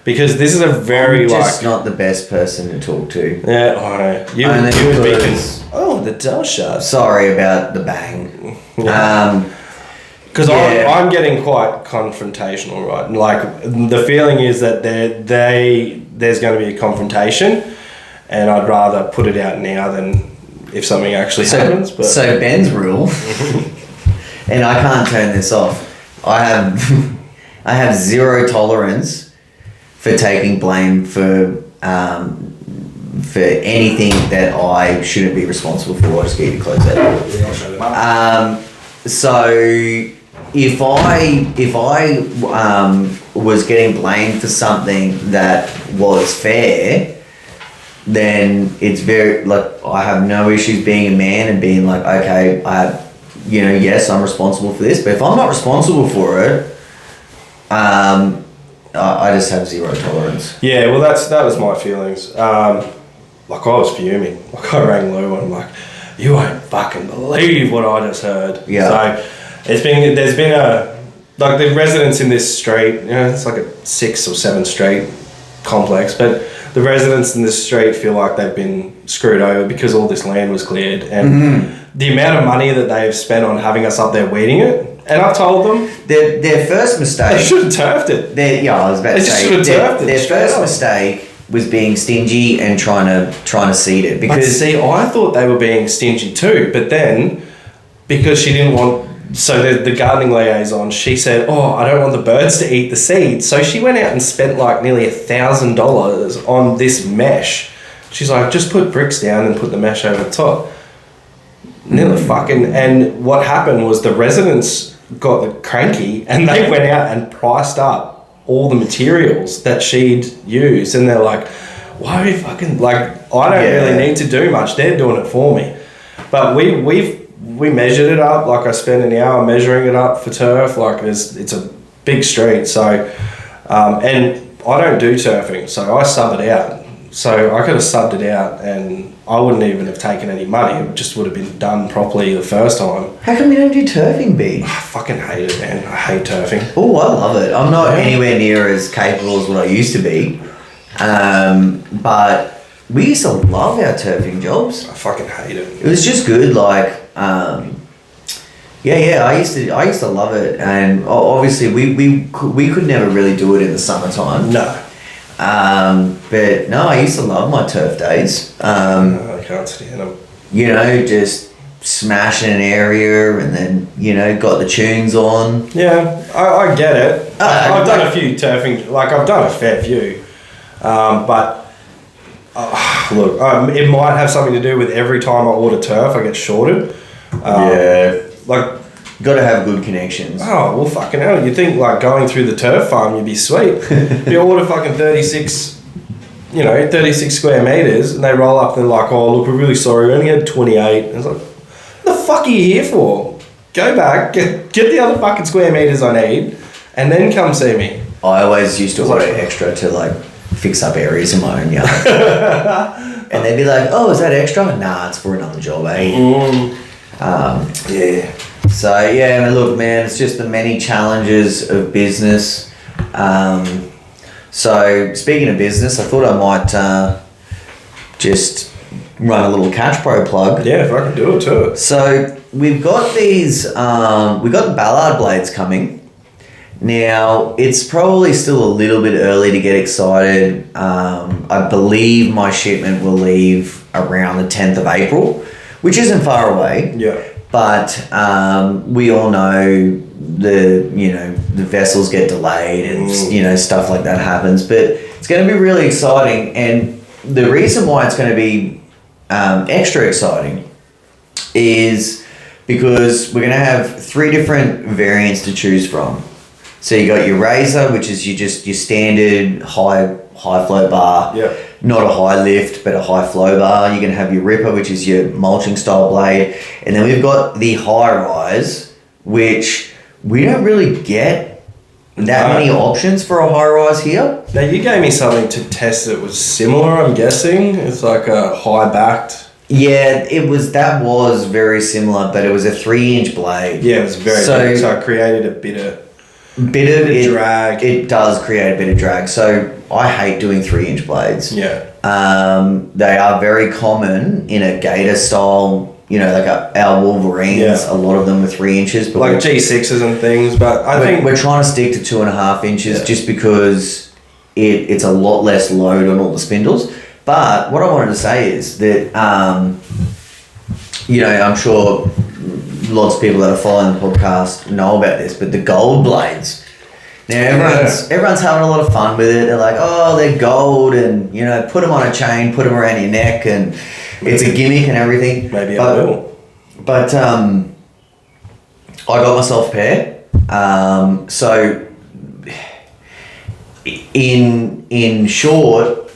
Because this is a very I'm just not the best person to talk to. Yeah, I know. You would be the door shut. Sorry about the bang. Because I'm getting quite confrontational, right? Like, the feeling is that there's going to be a confrontation, and I'd rather put it out now than if something actually happens. But so Ben's rule, and I can't turn this off. I have zero tolerance for taking blame for anything that I shouldn't be responsible for. I'll just get you to close that door. So if I was getting blamed for something that was fair, then it's very, like, I have no issues being a man and being like, okay, yes, I'm responsible for this. But if I'm not responsible for it, I just have zero tolerance. Yeah, well, that was my feelings. Like, I was fuming. Like, I rang Lou and I'm like, you won't fucking believe what I just heard. Yeah. So there's been like, the residents in this street, it's like a 6 or 7 street complex, but the residents in this street feel like they've been screwed over because all this land was cleared, and the amount of money that they've spent on having us up there weeding it. And I've told them their first mistake. They should have turfed it. I was about to say their first mistake was being stingy and trying to seed it. Because but see, I thought they were being stingy too, but then because she didn't want. So the gardening liaison, she said, oh, I don't want the birds to eat the seeds. So she went out and spent like nearly $1,000 on this mesh. She's like, just put bricks down and put the mesh over the top. And what happened was the residents got cranky and they went out and priced up all the materials that she'd used. And they're like, why are you fucking, like, I don't really need to do much. They're doing it for me. But we measured it up. Like, I spent an hour measuring it up for turf. Like, it's a big street. So, and I don't do turfing, so I sub it out. So I could have subbed it out and I wouldn't even have taken any money. It just would have been done properly the first time. How come you don't do turfing, B? I fucking hate it, man. I hate turfing. Oh, I love it. I'm not anywhere near as capable as what I used to be. But we used to love our turfing jobs. I fucking hate it. It was just good. Like, I used to love it. And obviously we could never really do it in the summertime. No. But no, I used to love my turf days. I can't stand them. Just smashing an area and then, got the tunes on. Yeah, I get it. I've done a few turfing, like I've done a fair few. But look, it might have something to do with every time I order turf, I get shorted. Like, got to have good connections. Oh, well, fucking hell. You'd think, like, going through the turf farm, you'd be sweet. You order fucking 36 square metres, and they roll up and they're like, oh, look, we're really sorry, we only had 28. And it's like, what the fuck are you here for? Go back, get the other fucking square metres I need, and then come see me. I always used to order extra to, like, fix up areas in my own yard. And they'd be like, oh, is that extra? Nah, it's for another job, eh? Yeah. So, look, man, it's just the many challenges of business. So, speaking of business, I thought I might just run a little Catch Pro plug. Yeah, if I can do it too. So, we've got these, we've got the Ballard Blades coming. Now, it's probably still a little bit early to get excited. I believe my shipment will leave around the 10th of April, which isn't far away. Yeah. But we all know the vessels get delayed and stuff like that happens. But it's going to be really exciting, and the reason why it's going to be extra exciting is because we're going to have 3 different variants to choose from. So you got your Razor, which is your standard high flow bar. Yep. Not a high lift, but a high flow bar. You're going to have your Ripper, which is your mulching style blade. And then we've got the High Rise, which we don't really get that many options for a High Rise here. Now, you gave me something to test that was similar, I'm guessing. It's like a high backed. Yeah, that was very similar, but it was a 3-inch blade. Yeah, it was very big, so I created a bit of drag. It does create a bit of drag. So I hate doing 3-inch blades. Yeah. They are very common in a gator style, like our Wolverines. Yeah. A lot of them are 3 inches, but like G6s and things. But I think we're trying to stick to 2.5 inches just because it's a lot less load on all the spindles. But what I wanted to say is that I'm sure lots of people that are following the podcast know about this, but the gold blades. Now everyone's having a lot of fun with it. They're like, oh, they're gold, and put them on a chain, put them around your neck, and it's a gimmick and everything. Maybe I will. But I got myself a pair. So in short,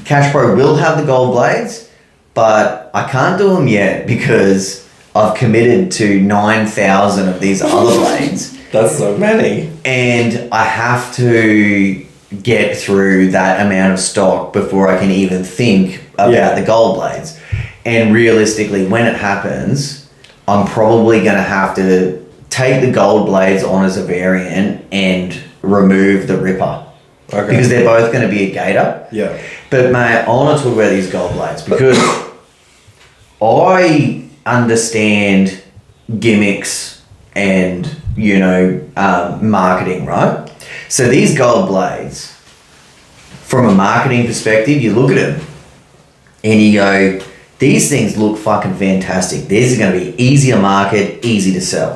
Cash Pro will have the gold blades, but I can't do them yet because I've committed to 9,000 of these other blades. That's so many. And I have to get through that amount of stock before I can even think about the gold blades. And realistically, when it happens, I'm probably going to have to take the gold blades on as a variant and remove the Ripper. Okay. Because they're both going to be a gator. Yeah. But mate, I want to talk about these gold blades because I understand gimmicks and marketing, right? So these gold blades, from a marketing perspective, you look at them and you go, these things look fucking fantastic. These are going to be easy to market, easy to sell.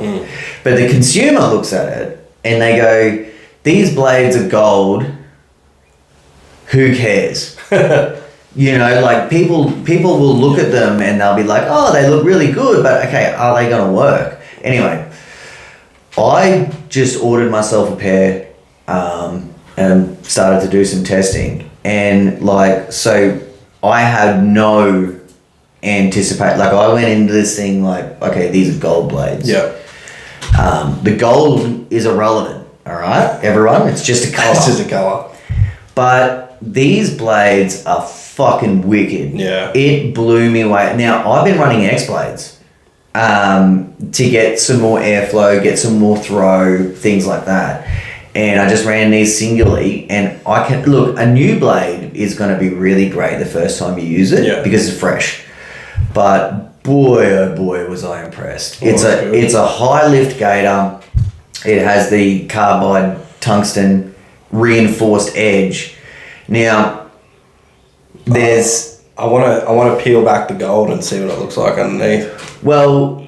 But the consumer looks at it and they go, these blades are gold. Who cares? Like people will look at them and they'll be like, oh, they look really good, but okay, are they going to work? Anyway, I just ordered myself a pair and started to do some testing. And so I had no anticipate. I went into this thing like, okay, these are gold blades. Yeah. The gold is irrelevant, all right, everyone? It's just a color. It's just a color. But these blades are fucking wicked. Yeah. It blew me away. Now, I've been running X blades to get some more airflow, get some more throw, things like that. And I just ran these singularly, and a new blade is going to be really great the first time you use it because it's fresh. But boy, oh boy, was I impressed. It's a high lift gator. It has the carbide tungsten reinforced edge. Now, there's... I want to peel back the gold and see what it looks like underneath. Well,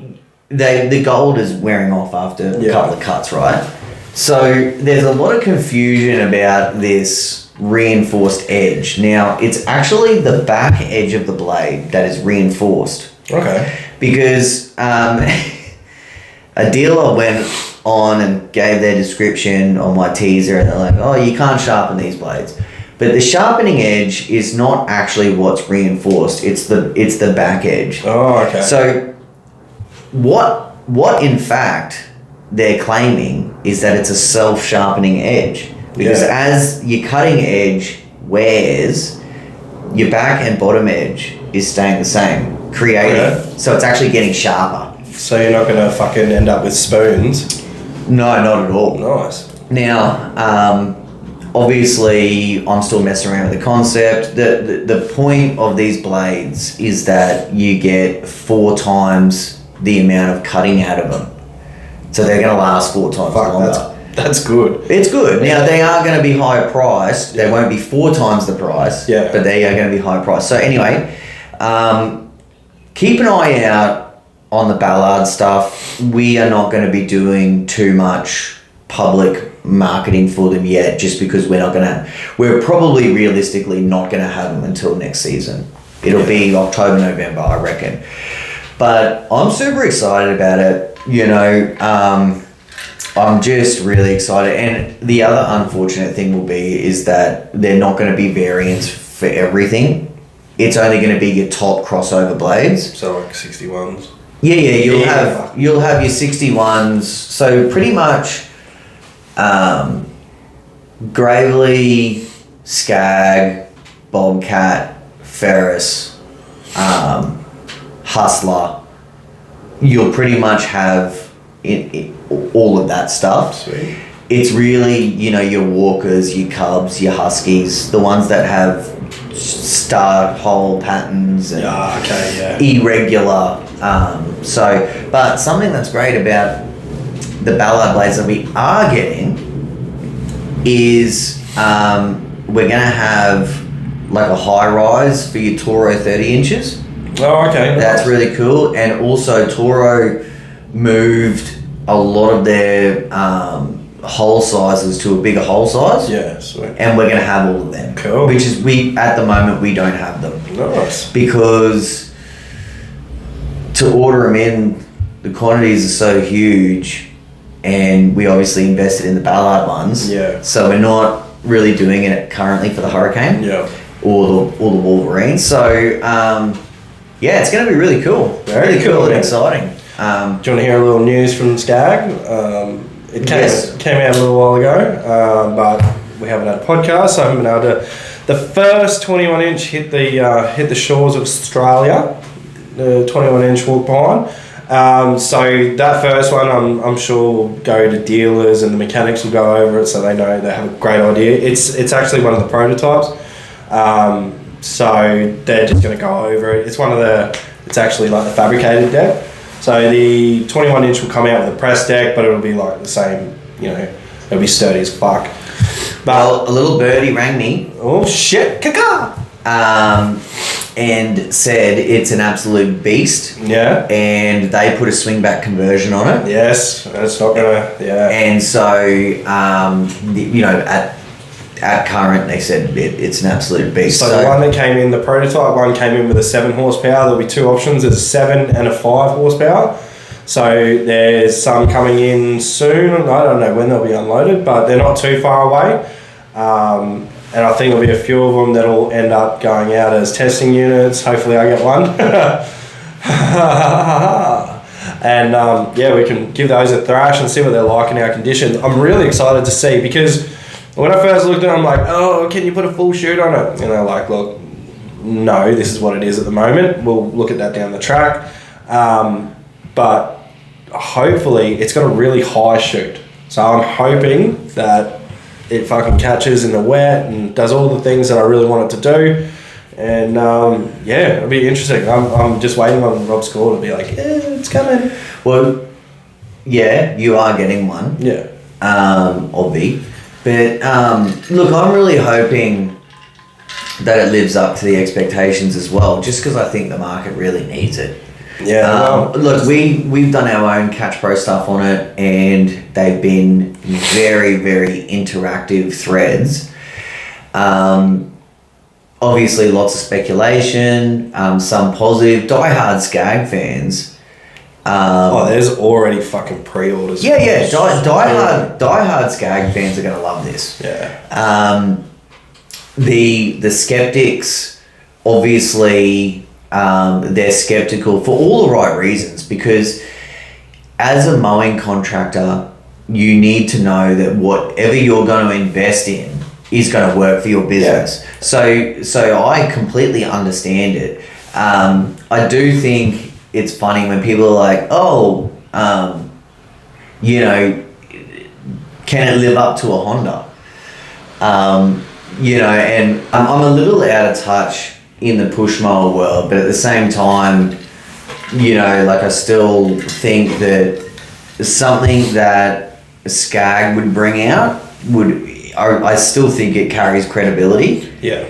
the gold is wearing off after a couple of cuts, right? So there's a lot of confusion about this reinforced edge. Now, it's actually the back edge of the blade that is reinforced. Okay. Because a dealer went on and gave their description on my teaser, and they're like, oh, you can't sharpen these blades. But the sharpening edge is not actually what's reinforced. It's the back edge. Oh, okay. So what in fact they're claiming is that it's a self-sharpening edge. Because as your cutting edge wears, your back and bottom edge is staying the same, creating. Okay. So it's actually getting sharper. So you're not going to fucking end up with spoons? No, not at all. Nice. Now, obviously, I'm still messing around with the concept. The point of these blades is that you get 4 times the amount of cutting out of them. So they're going to last 4 times longer. That's good. It's good. Now, they are going to be higher priced. They won't be 4 times the price. Yeah. But they are going to be higher priced. So anyway, keep an eye out on the Ballard stuff. We are not going to be doing too much public marketing for them yet, just because we're probably realistically not going to have them until next season. It'll be October, November, I reckon. But I'm super excited about it. You know, I'm just really excited. And the other unfortunate thing will be is that they're not going to be variants for everything. It's only going to be your top crossover blades. So like 61s. Yeah, you'll have your 61s. So pretty much Gravely, Skag, Bobcat, Ferris, Hustler. You'll pretty much have all of that stuff. Sweet. It's really, you know, your Walkers, your Cubs, your Huskies, the ones that have star hole patterns and irregular. But something that's great about the Ballard Blades that we are getting is we're going to have like a high rise for your Toro 30 inches. Oh, okay. That's really cool. And also Toro moved a lot of their hole sizes to a bigger hole size. Yeah, sweet. And we're going to have all of them. Cool. Which is, at the moment, we don't have them. Nice. Because to order them in, the quantities are so huge, and we obviously invested in the Ballard ones. Yeah. So we're not really doing it currently for the Hurricane. Yeah. Or the Wolverine. So, yeah, it's going to be really cool. Very really cool and yeah. exciting. Do you want to hear a little news from Skag? It came out a little while ago, but we haven't had a podcast, so I haven't been able to. The first 21 inch hit the shores of Australia. The 21 inch walk behind. So that first one, I'm sure will go to dealers and the mechanics will go over it, so they know they have a great idea. It's actually one of the prototypes. So they're just going to go over it. It's actually like the fabricated deck. So the 21 inch will come out with a press deck, but it'll be like the same, you know, it'll be sturdy as fuck. But Well, a little birdie rang me. Oh shit, caca! And said it's an absolute beast. Yeah. And they put a swing back conversion on it. Yes, it's not gonna, yeah. And so, you know, at current, they said it's an absolute beast. So the one that came in, the prototype one came in with a 7 horsepower. There'll be 2 options. There's a 7 and a 5 horsepower. So there's some coming in soon. I don't know when they'll be unloaded, but they're not too far away. And I think there'll be a few of them that'll end up going out as testing units. Hopefully I get one. And yeah, we can give those a thrash and see what they're like in our condition. I'm really excited to see, because when I first looked at it, I'm like, oh, can you put a full shoot on it? And they're like, look, no, this is what it is at the moment. We'll look at that down the track. But hopefully it's got a really high shoot. So I'm hoping that it fucking catches in the wet and does all the things that I really want it to do. And yeah, it'll be interesting. I'm just waiting on Rob Score to be like, yeah, it's coming. Well, yeah, you are getting one. Yeah. Obvi. But look, I'm really hoping that it lives up to the expectations as well, just because I think the market really needs it. Yeah. Look, we've done our own Catch Pro stuff on it, and they've been very, very interactive threads. Obviously, lots of speculation, some positive. Die-hard Skag fans. There's already fucking pre-orders. Yeah. Die-hard Skag fans are going to love this. Yeah. The skeptics, obviously, they're skeptical for all the right reasons, because as a mowing contractor, you need to know that whatever you're going to invest in is going to work for your business. Yeah. So I completely understand it. I do think it's funny when people are like, oh, you know, can it live up to a Honda? You know, and I'm a little out of touch in the push mower world, but at the same time, you know, like I still think that something that Skag would bring out I still think it carries credibility. Yeah.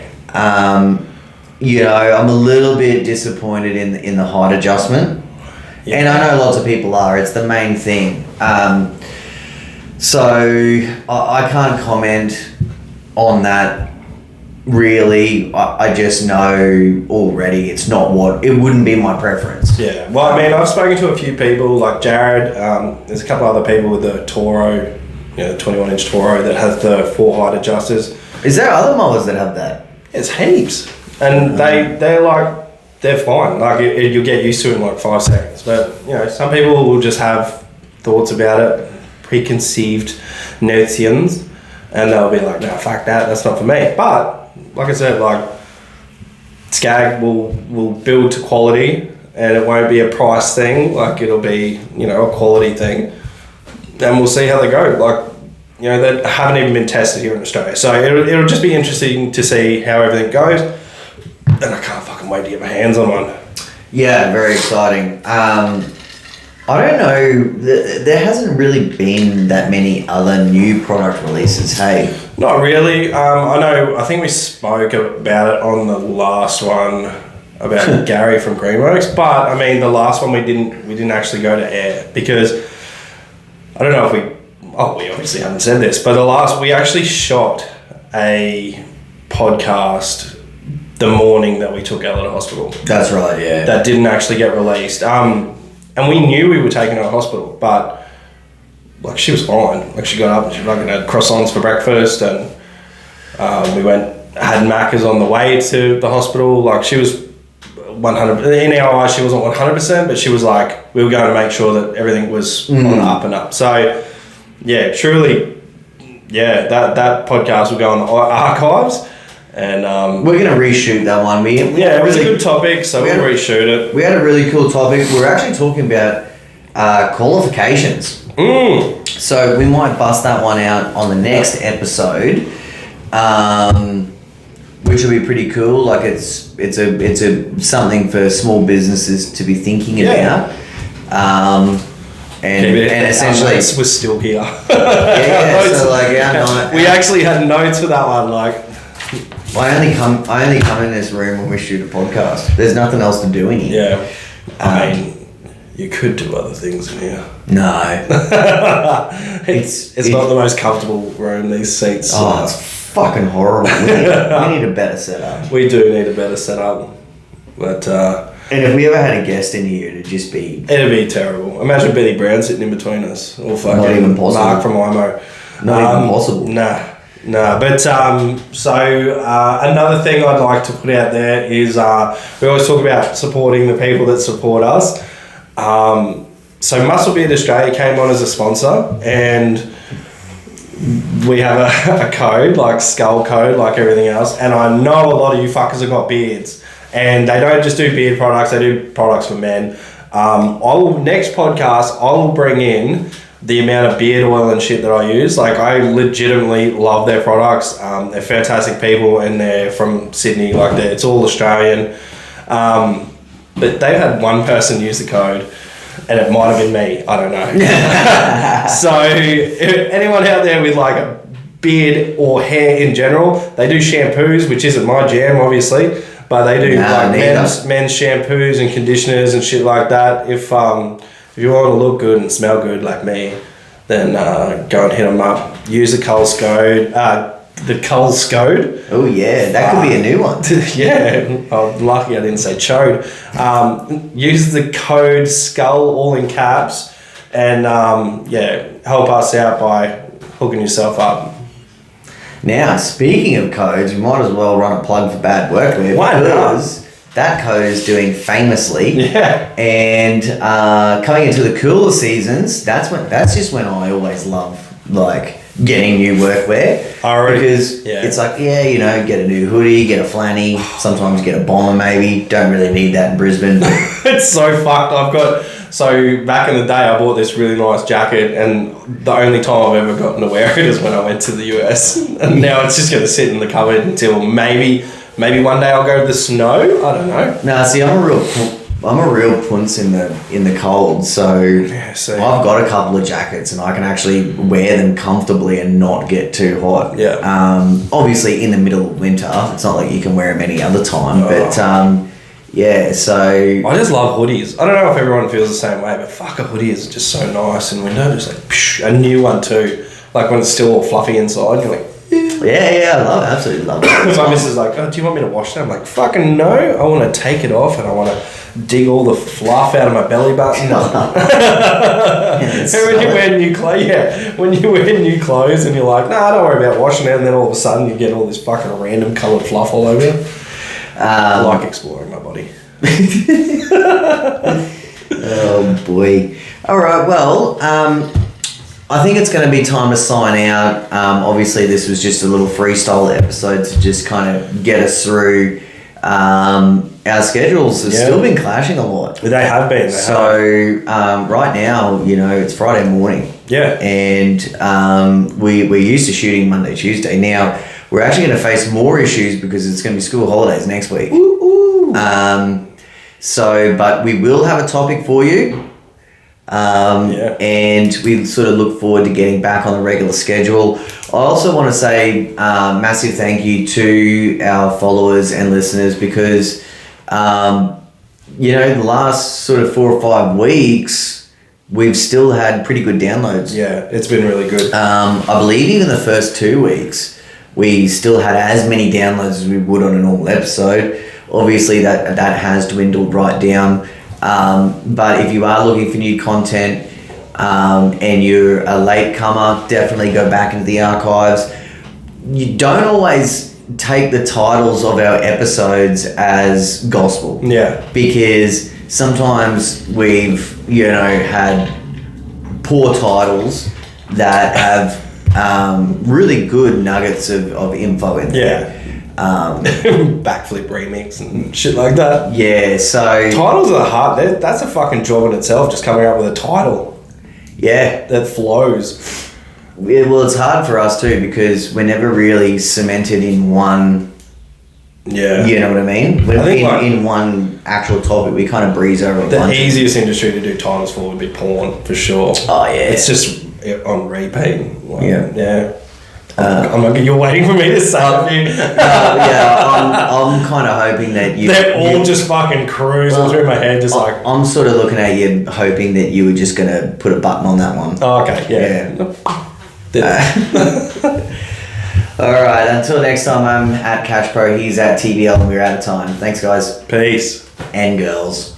You know, I'm a little bit disappointed in the height adjustment. Yeah. And I know lots of people are. It's the main thing. So I can't comment on that really. I just know already it's not it wouldn't be my preference. Yeah, well, I mean, I've spoken to a few people like Jared. There's a couple other people with the Toro, the 21-inch Toro that has the 4 height adjusters. Is there other mowers that have that? It's heaps, and they're fine. Like you'll get used to it in like 5 seconds. But some people will just have thoughts about it, preconceived notions, and they'll be like, "No, fuck that. That's not for me." But like I said, like Skag will build to quality, and it won't be a price thing. Like it'll be a quality thing, and we'll see how they go. Like they haven't even been tested here in Australia, so it'll just be interesting to see how everything goes. And I can't fucking wait to get my hands on one. Yeah, very exciting. I don't know, there hasn't really been that many other new product releases, hey? Not really. I think we spoke about it on the last one about Gary from Greenworks, but I mean the last one we didn't actually go to air because I don't know if we obviously haven't said this, but we actually shot a podcast the morning that we took Ella to hospital. That's right, yeah. That didn't actually get released. And we knew we were taking her to hospital, but like she was fine. Like she got up and she fucking had croissants for breakfast, and we had Macca's on the way to the hospital. Like she was 100. In our eyes, she wasn't 100%, but she was like we were going to make sure that everything was on the up and up. So yeah, truly, yeah, that podcast will go on the archives. And we're gonna reshoot that one. It was a good topic, so we'll reshoot it. We had a really cool topic. We're actually talking about qualifications. So we might bust that one out on the next episode, which will be pretty cool. Like it's a something for small businesses to be thinking about. And essentially, we're still here. We actually had notes for that one, like. I only come in this room when we shoot a podcast. There's nothing else to do in here. Yeah. I mean, you could do other things in here. No. it's not the most comfortable room, these seats. Oh, it's fucking horrible. We need a better setup. We do need a better setup. But and if we ever had a guest in here, it'd just be... It'd be terrible. Imagine Betty Brown sitting in between us. Or fucking not even possible. Mark from IMO. Not even possible. Nah, but another thing I'd like to put out there is we always talk about supporting the people that support us. So Muscle Beard Australia came on as a sponsor, and we have a code, like Skull Code, like everything else. And I know a lot of you fuckers have got beards, and they don't just do beard products; they do products for men. Next podcast, I will bring in the amount of beard oil and shit that I use. Like I legitimately love their products. They're fantastic people, and they're from Sydney. Like it's all Australian. But they've had one person use the code, and it might have been me. I don't know. So if anyone out there with like a beard or hair in general, they do shampoos, which isn't my jam, obviously. But they do men's shampoos and conditioners and shit like that. If you want to look good and smell good like me, then go and hit them up. Use the Coles Code. Oh yeah, that could be a new one. Yeah, I'm lucky I didn't say chode. Use the code SKULL, all in caps, and help us out by hooking yourself up. Now, speaking of codes, we might as well run a plug for Bad Workwear. Why not? That code is doing famously. Yeah. And coming into the cooler seasons, that's just when I always love like getting new workwear. Because it's like, get a new hoodie, get a flanny, sometimes get a bomber maybe. Don't really need that in Brisbane. It's so fucked. So back in the day I bought this really nice jacket, and the only time I've ever gotten to wear it is when I went to the US. And now it's just going to sit in the cupboard until maybe one day I'll go to the snow. I don't know. Nah, see, I'm a real punce in the cold, so I've got a couple of jackets and I can actually wear them comfortably and not get too hot. Yeah. Obviously in the middle of winter, it's not like you can wear them any other time, but Yeah, so I just love hoodies. I don't know if everyone feels the same way, but fuck, a hoodie is just so nice in winter. Just like psh, a new one too. Like when it's still all fluffy inside, you're like, yeah, I love it. Absolutely love it. my missus is like, oh, do you want me to wash that? I'm like, fucking no. I want to take it off and I want to dig all the fluff out of my belly button. And when you wear new clothes, when you wear new clothes and you're like, nah, don't worry about washing it, and then all of a sudden you get all this fucking random coloured fluff all over you. I like exploring my body. Oh boy. All right. Well, I think it's going to be time to sign out. Obviously, this was just a little freestyle episode to just kind of get us through. Our schedules have still been clashing a lot. They have been. Right now, it's Friday morning. Yeah. And we're used to shooting Monday, Tuesday. Now, we're actually going to face more issues because it's going to be school holidays next week. Ooh. But we will have a topic for you. And we sort of look forward to getting back on the regular schedule. I also want to say massive thank you to our followers and listeners because, the last sort of 4 or 5 weeks, we've still had pretty good downloads. Yeah, it's been really good. I believe even the first 2 weeks, we still had as many downloads as we would on a normal episode. Obviously, that has dwindled right down. But if you are looking for new content and you're a late comer, definitely go back into the archives. You don't always take the titles of our episodes as gospel. Yeah. Because sometimes we've, had poor titles that have really good nuggets of info in there. Yeah. Backflip remix and shit like that. Yeah, so titles are hard. That's a fucking job in itself, just coming up with a title. Yeah. That flows. Yeah, well, it's hard for us too because we're never really cemented in one. Yeah. You know what I mean? I think in one actual topic, we kind of breeze over. The easiest industry to do titles for would be porn, for sure. Oh, yeah. It's just on repeat. Yeah. You're waiting for me to say it. I'm kind of hoping that they're all just fucking cruising through my head, just like. I'm sort of looking at you, hoping that you were just gonna put a button on that one. Oh, okay, yeah. All right. Until next time, I'm at Cash Pro. He's at TBL, and we're out of time. Thanks, guys. Peace. And girls.